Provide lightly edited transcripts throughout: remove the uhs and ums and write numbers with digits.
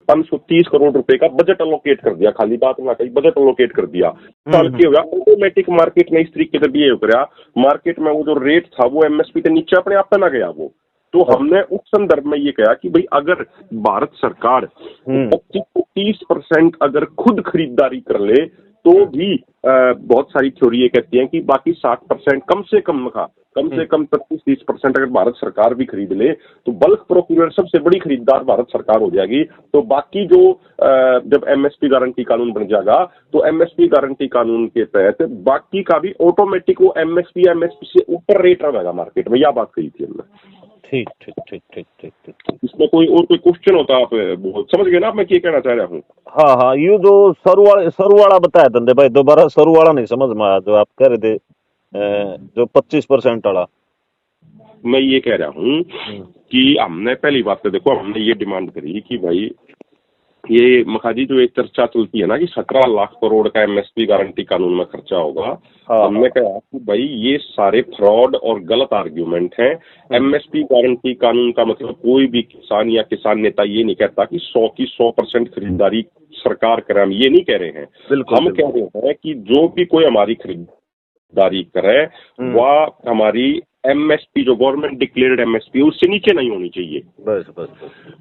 530 करोड़ रुपए का budget allocate कर दिया, खाली बात ना कही, बजट अलोकेट कर दिया। साल के हो गया ऑटोमेटिक मार्केट ने इस तरीके से बिहेव करा, मार्केट में वो जो रेट था वो एमएसपी के नीचे अपने आप पे ना गया वो। तो हमने उस संदर्भ में ये कहा कि भाई अगर भारत सरकार 25-30% अगर खुद खरीदारी कर ले तो भी बहुत सारी थ्योरी ये कहती है कि बाकी 60% कम से कम 25-30% अगर भारत सरकार भी खरीद ले तो बल्क प्रोक्यूरर सबसे बड़ी खरीदार भारत सरकार हो जाएगी। तो बाकी जो जब एमएसपी गारंटी कानून बन जाएगा तो एमएसपी गारंटी कानून के तहत बाकी का भी ऑटोमेटिक वो एमएसपी से ऊपर रेट रहेगा मार्केट में। यह बात कही थी हमने। ठीक ठीक ठीक ठीक ठीक ठीक। इसमें कोई क्वेश्चन होता आप बहुत समझ गए ना मैं क्या कहना चाह रहा हूँ? हाँ हाँ, यू जो सरू वाला बताया धंधे भाई, दोबारा सरू वाला नहीं समझ में आया जो आप कह रहे थे, जो 25% वाला। मैं ये कह रहा हूँ कि हमने पहली बात तो देखो हमने ये डिमांड करी कि भाई ये मखाजी जो एक चर्चा चलती है ना कि 17 लाख करोड़ का एमएसपी गारंटी कानून में खर्चा होगा। हमने कहा कि भाई ये सारे फ्रॉड और गलत आर्ग्यूमेंट हैं। एमएसपी गारंटी कानून का मतलब कोई भी किसान या किसान नेता ये नहीं कहता कि 100% खरीदारी सरकार करे, हम ये नहीं कह रहे हैं। हम कह रहे हैं कि जो भी कोई हमारी खरीदारी करे वह हमारी एमएसपी जो गवर्नमेंट डिक्लेयर्ड एमएसपी उससे नीचे नहीं होनी चाहिए। बस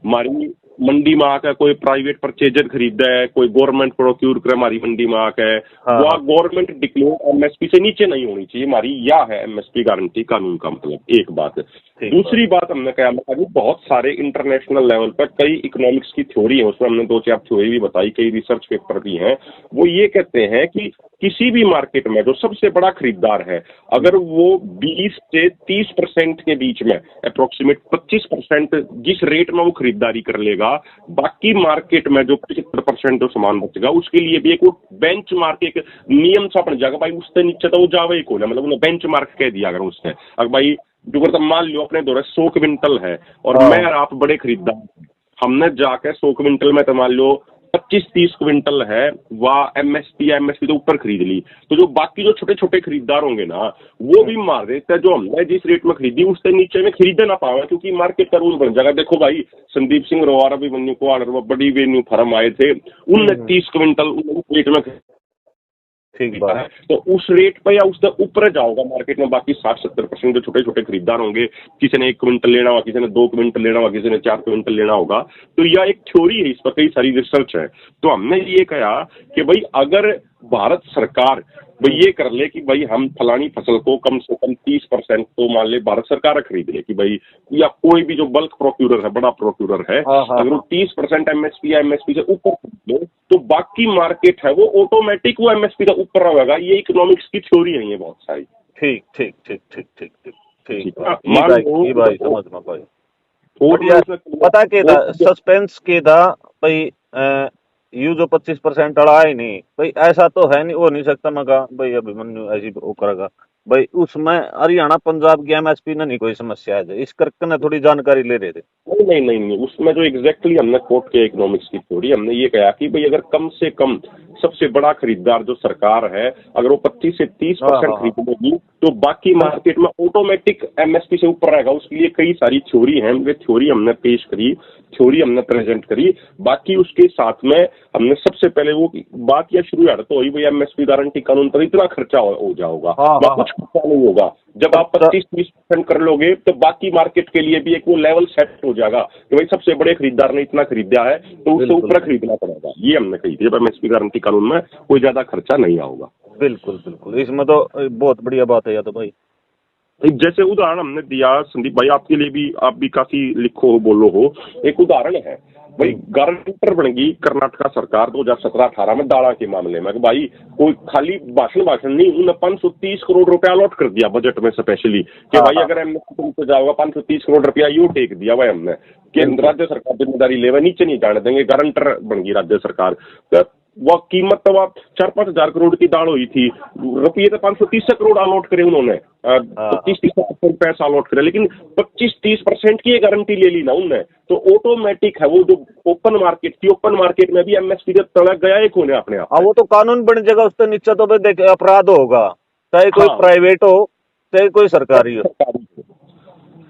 हमारी मंडी में आकर कोई प्राइवेट परचेजर खरीदा है, कोई गवर्नमेंट प्रोक्यूर करे हमारी मंडी में आकर, वह गवर्नमेंट डिक्लेयर्ड एमएसपी से नीचे नहीं होनी चाहिए हमारी, यह है एमएसपी गारंटी कानून का मतलब। एक बात। दूसरी बात हमने कहा बहुत सारे इंटरनेशनल लेवल पर कई इकोनॉमिक्स की थ्योरी है, उसमें हमने 2-4 थ्योरी भी बताई, कई रिसर्च पेपर भी हैं। वो ये कहते हैं कि किसी भी मार्केट में जो सबसे बड़ा खरीदार है अगर वो 20 से 30% के बीच में अप्रोक्सीमेट 25% जिस रेट में वो खरीदारी कर लेगा, बाकी मार्केट में जो 75% जो सामान बचेगा उसके लिए भी एक वो बेंच मार्क एक नियम सा बन जाएगा भाई, उससे नीचे तो वो जावे ही को ना, मतलब उन्हें बेंच मार्क कह दिया अगर उससे। अगर भाई जो मतलब मान लो अपने दौरे 100 क्विंटल है और मैं और आप बड़े खरीदार, हमने जाकर 100 क्विंटल में तो मान लो 25-30 क्विंटल है वह एमएसपी तो ऊपर खरीद ली, तो जो बाकी जो छोटे छोटे खरीदार होंगे ना वो भी मार देते हैं जो हमने जिस रेट में खरीदी उससे नीचे में खरीदे ना पावे, क्योंकि मार्केट का रूल बन जाएगा। देखो भाई संदीप सिंह रोवारा भी बन्यू को ऑर्डर बड़ी वेन्यू फर्म आए थे, उनने 30 क्विंटल रेट में ठीक बात है, तो उस रेट पर या उससे ऊपर जाओगा मार्केट में बाकी 60-70% जो छोटे छोटे खरीदार होंगे, किसी ने 1 क्विंटल लेना होगा, किसी ने 2 क्विंटल लेना होगा, किसी ने 4 क्विंटल लेना होगा। तो यह एक थ्योरी है, इस पर कई सारी रिसर्च है। तो हमने ये कहा कि भाई अगर भारत सरकार भाई ये कर ले कि भाई हम फलानी फसल को कम से कम 30% तो मान ले भारत सरकार खरीद ले कि भाई, या कोई भी जो बल्क प्रोक्यूरर है, बड़ा प्रोक्यूरर है, अगर वो 30% एमएसपी या एमएसपी से ऊपर खरीद ले तो बाकी मार्केट है वो ऑटोमेटिक वो एमएसपी से ऊपर रहेगा। ये इकोनॉमिक्स की थ्योरी है ये बहुत सारी। ठीक ठीक ठीक ठीक ठीक ठीक ठीक भाई समझ में भाई। पता के सस्पेंस के दा भाई यू जो 25% अड़ा ही नहीं भाई, ऐसा तो है नहीं, हो नहीं सकता। मैं कहा भाई अभिमन्यु ऐसी वो करेगा भाई, उसमें हरियाणा पंजाब की एमएसपी में नहीं कोई समस्या है, इस करके ना थोड़ी जानकारी ले रहे थे। नहीं, उसमें जो एग्जैक्टली हमने कोट किया इकोनॉमिक्स की थ्योरी, हमने ये कहा कि भाई अगर कम से कम सबसे बड़ा खरीदार जो सरकार है अगर वो 25 से 30% खरीद लेगी तो बाकी मार्केट में ऑटोमेटिक एमएसपी से ऊपर रहेगा। उसके लिए कई सारी थ्योरी हैं, वे थ्योरी हमने पेश करी, थ्योरी हमने प्रेजेंट करी। बाकी उसके साथ में हमने सबसे पहले वो बात या शुरू तो वही भाई एमएसपी गारंटी कानून पर इतना खर्चा हो जाओगा, कुछ खर्चा नहीं होगा। जब आप 25-30% कर लोगे तो बाकी मार्केट के लिए भी एक वो लेवल सेट हो जाएगा कि भाई सबसे बड़े खरीदार ने इतना खरीदा है तो उससे ऊपर खरीदना पड़ेगा। ये हमने कही थी, जब एमएसपी गारंटी कानून में कोई ज्यादा खर्चा नहीं आएगा। बिल्कुल, इसमें तो बहुत बढ़िया बात है। या तो भाई जैसे उदाहरण हमने दिया संदीप भाई, आपके लिए भी, आप भी काफी लिखो हो बोलो हो, एक उदाहरण है भाई गारंटर बनेगी कर्नाटका सरकार 2017-18 में दाड़ा के मामले में। भाई कोई खाली भाषण नहीं, उन्होंने 530 करोड़ रुपया अलॉट कर दिया बजट में स्पेशली कि भाई अगर एमएसपी से जाओगा 530 करोड़ रुपया यू टेक दिया भाई हमने कि राज्य सरकार जिम्मेदारी लेवे, नीचे नहीं जाने देंगे, गारंटर बन गई राज्य सरकार। वह कीमत तो 4-5 हजार करोड़ की दाल हुई थी, रुपये तो 530 करोड़ अलॉट करे उन्होंने, 25-30 पैसा अलॉट करे, लेकिन 25-30% की गारंटी ले ली ना उनने, तो ऑटोमेटिक है वो जो ओपन मार्केट थी, ओपन मार्केट में भी एमएसपी जब तड़क गया एक होने अपने आप। वो तो कानून बन जाएगा, उससे नीचे तो भाई अपराध होगा, चाहे कोई प्राइवेट हो चाहे कोई सरकारी हो।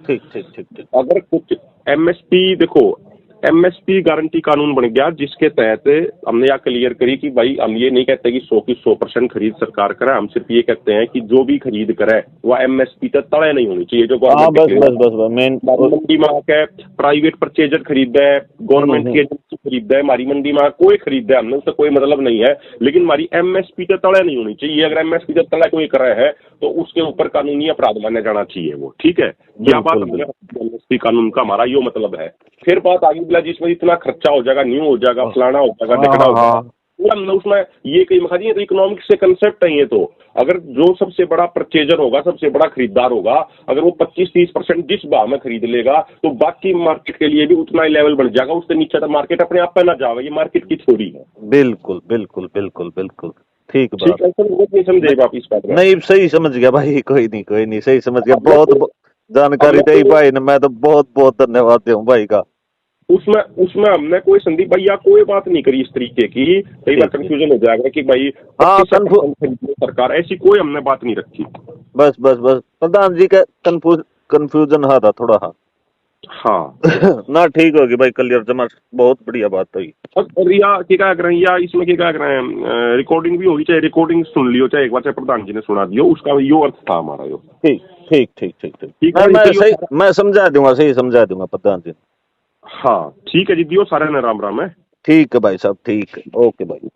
ठीक। अगर कुछ एमएसपी देखो एमएसपी गारंटी कानून बन गया, जिसके तहत हमने यह क्लियर करी कि भाई हम ये नहीं कहते कि 100 की 100% खरीद सरकार करे, हम सिर्फ ये कहते हैं कि जो भी खरीद करे वह एमएसपी तक तड़े नहीं होनी चाहिए। जो हाँ बस गवर्नमेंट बस बस मेन मंडी में आके प्राइवेट परचेजर खरीदा है, गवर्नमेंट की एजेंसी खरीदा है, हमारी मंडी में कोई खरीदा है, हमने उससे कोई मतलब नहीं है, लेकिन हमारी एमएसपी तक तड़े नहीं होनी चाहिए। अगर एमएसपी तक तड़े कोई कर रहा है तो उसके ऊपर कानूनी अपराध माना जाना चाहिए वो, ठीक है। यह बात एमएसपी कानून का हमारा यो मतलब है। फिर बात आगे बोला जिसमें इतना खर्चा हो जाएगा, न्यू हो जाएगा, फलाना हो जाएगा, ढकना हो जाएगा, हमने उसमें ये कई मखानी तो इकोनॉमिक्स से कंसेप्ट है ये। तो अगर जो सबसे बड़ा परचेजर होगा, सबसे बड़ा खरीदार होगा, अगर वो 25-30% जिस भाव में खरीद लेगा तो बाकी मार्केट के लिए भी उतना ही लेवल बन जाएगा, उससे नीचे तो मार्केट अपने आप पे ना जाएगा। ये मार्केट की थ्योरी है। बिल्कुल बिल्कुल बिल्कुल बिल्कुल ठीक ठीक बात। है सर, वो नहीं समझे आप इस बात में? नहीं सही समझ गया भाई, कोई नहीं सही समझ गया। बहुत जानकारी दी भाई ने, मैं तो बहुत बहुत धन्यवाद दूं भाई का। उसमें हमने कोई संदीप भैया कोई बात नहीं करी इस तरीके की, कई बार कंफ्यूजन हो जाएगा कि भाई हाँ, सरकार, ऐसी कोई हमने बात नहीं रखी। बस बस बस प्रधान जी का कंफ्यूजन था थोड़ा। हाँ ना ठीक होगी भाई, क्लियर जमा, बहुत बढ़िया बात हुई। और या क्या कर रहे हैं, या इसमें क्या कर रहे हैं, रिकॉर्डिंग भी होगी, चाहे रिकॉर्डिंग सुन लियो, चाहे एक बार चाहे प्रधान जी ने सुना दियो, उसका यो अर्थ था हमारा यो। ठीक ठीक ठीक ठीक ठीक ठीक मैं है, सही मैं समझा दूंगा, सही समझा दूंगा प्रधान जी। हाँ ठीक है जी, दियो सारे ने राम राम है। ठीक है भाई साहब, ठीक है, ओके भाई।